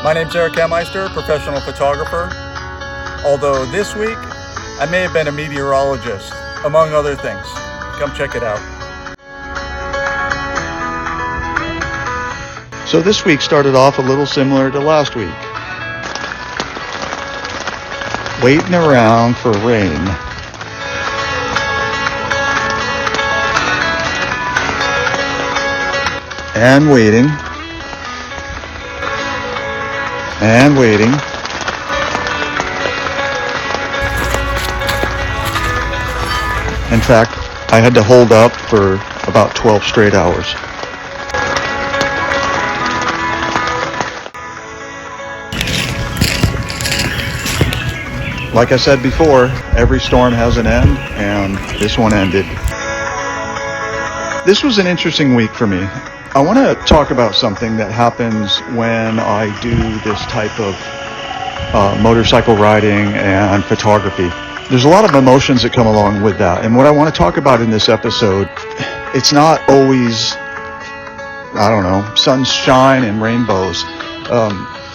My name's Eric Hemmeister, professional photographer. Although this week, I may have been a meteorologist, among other things. Come check it out. So this week started off a little similar to last week. Waiting around for rain. And waiting. And waiting. In fact, I had to hold up for about 12 straight hours. Like I said before, every storm has an end, and this one ended. This was an interesting week for me. I want to talk about something that happens when I do this type of motorcycle riding and photography. There's a lot of emotions that come along with that. And what I want to talk about in this episode, it's not always, sunshine and rainbows.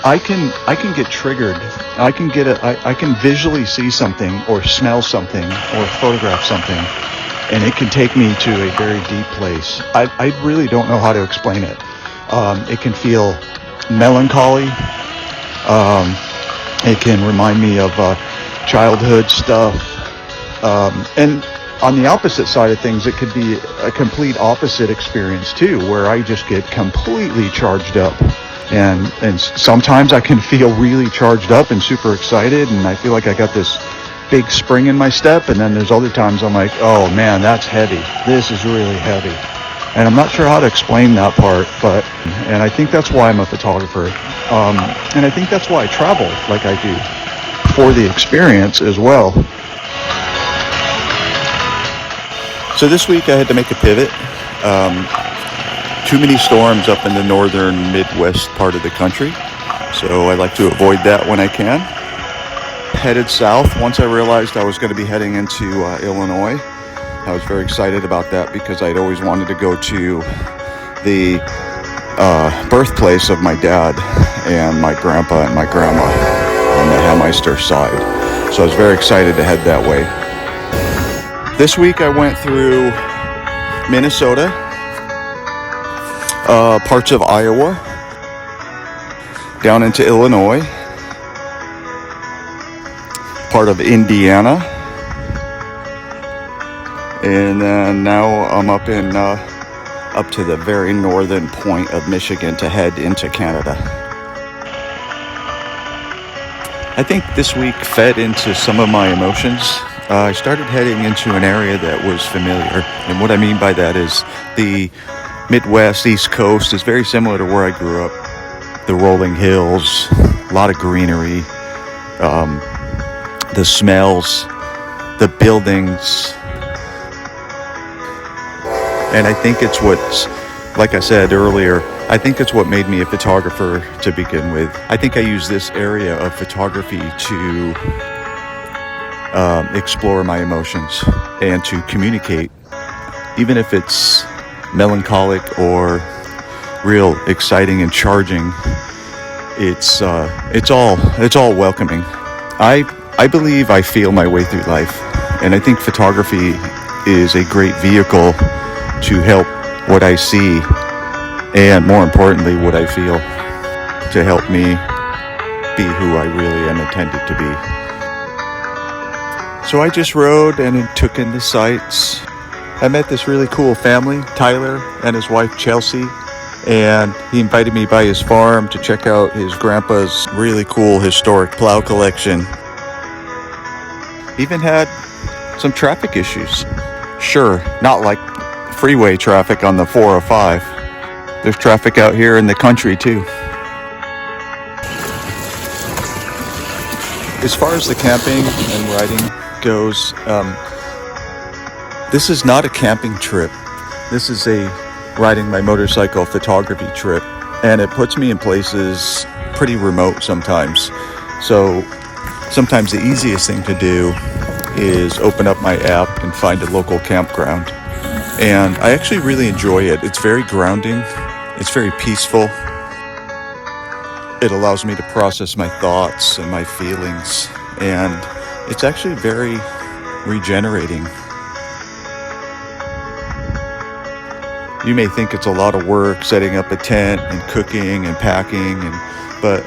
I can get triggered. I can visually see something or smell something or photograph something, and it can take me to a very deep place. I really don't know how to explain it. It can feel melancholy. It can remind me of childhood stuff. And on the opposite side of things, it could be a complete opposite experience too, where I just get completely charged up. And sometimes I can feel really charged up and super excited, and I feel like I got this big spring in my step. And then there's other times I'm like, oh man, that's heavy. This is really heavy. And I'm not sure how to explain that part, and I think that's why I'm a photographer. And I think that's why I travel like I do, for the experience as well. So this week I had to make a pivot. Too many storms up in the northern Midwest part of the country, so I like to avoid that when I can. Headed south once I realized I was going to be heading into Illinois. I was very excited about that because I'd always wanted to go to the birthplace of my dad and my grandpa and my grandma on the Hemmeister side. So I was very excited to head that way. This week I went through Minnesota, parts of Iowa, down into Illinois, part of Indiana, and then now I'm up to the very northern point of Michigan to head into Canada. I think this week fed into some of my emotions. I started heading into an area that was familiar, and what I mean by that is the Midwest, East Coast is very similar to where I grew up. The rolling hills, a lot of greenery, the smells, the buildings. And I think it's what's, like I said earlier, I think it's what made me a photographer to begin with. I think I use this area of photography to explore my emotions and to communicate, even if it's melancholic or real exciting and charging. It's all welcoming. I believe I feel my way through life, and I think photography is a great vehicle to help what I see, and more importantly what I feel, to help me be who I really am intended to be. So I just rode and took in the sights. I met this really cool family, Tyler and his wife Chelsea, and he invited me by his farm to check out his grandpa's really cool historic plow collection. Even had some traffic issues. Sure, not like freeway traffic on the 405. There's traffic out here in the country too. As far as the camping and riding goes, this is not a camping trip. This is a riding my motorcycle photography trip, and it puts me in places pretty remote sometimes. So sometimes the easiest thing to do is open up my app and find a local campground. And I actually really enjoy it. It's very grounding. It's very peaceful. It allows me to process my thoughts and my feelings, and it's actually very regenerating. You may think it's a lot of work setting up a tent and cooking and packing, but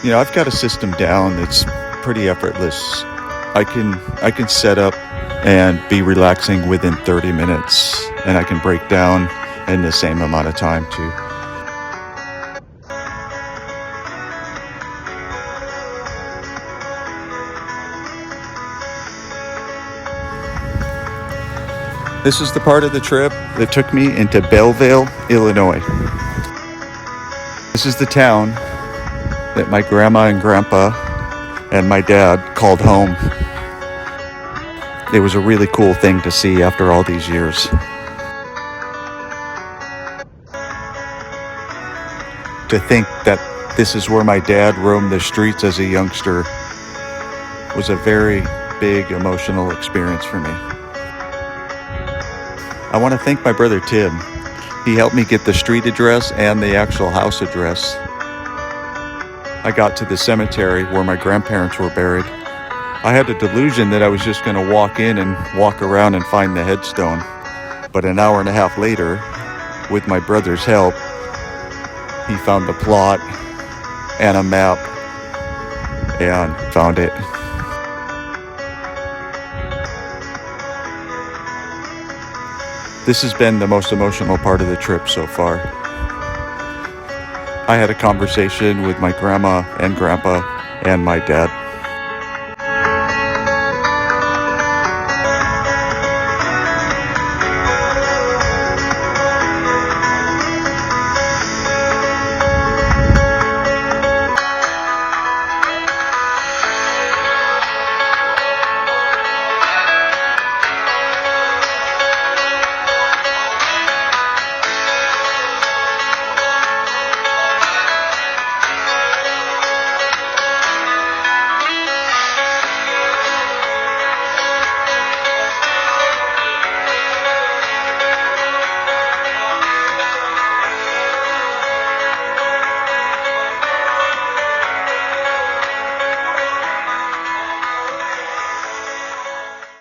I've got a system down that's pretty effortless. I can set up and be relaxing within 30 minutes, and I can break down in the same amount of time too. This is the part of the trip that took me into Belleville, Illinois. This is the town that my grandma and grandpa and my dad called home. It was a really cool thing to see after all these years. To think that this is where my dad roamed the streets as a youngster was a very big emotional experience for me. I want to thank my brother Tim. He helped me get the street address and the actual house address. I got to the cemetery where my grandparents were buried. I had a delusion that I was just going to walk in and walk around and find the headstone. But an hour and a half later, with my brother's help, he found the plot and a map and found it. This has been the most emotional part of the trip so far. I had a conversation with my grandma and grandpa and my dad.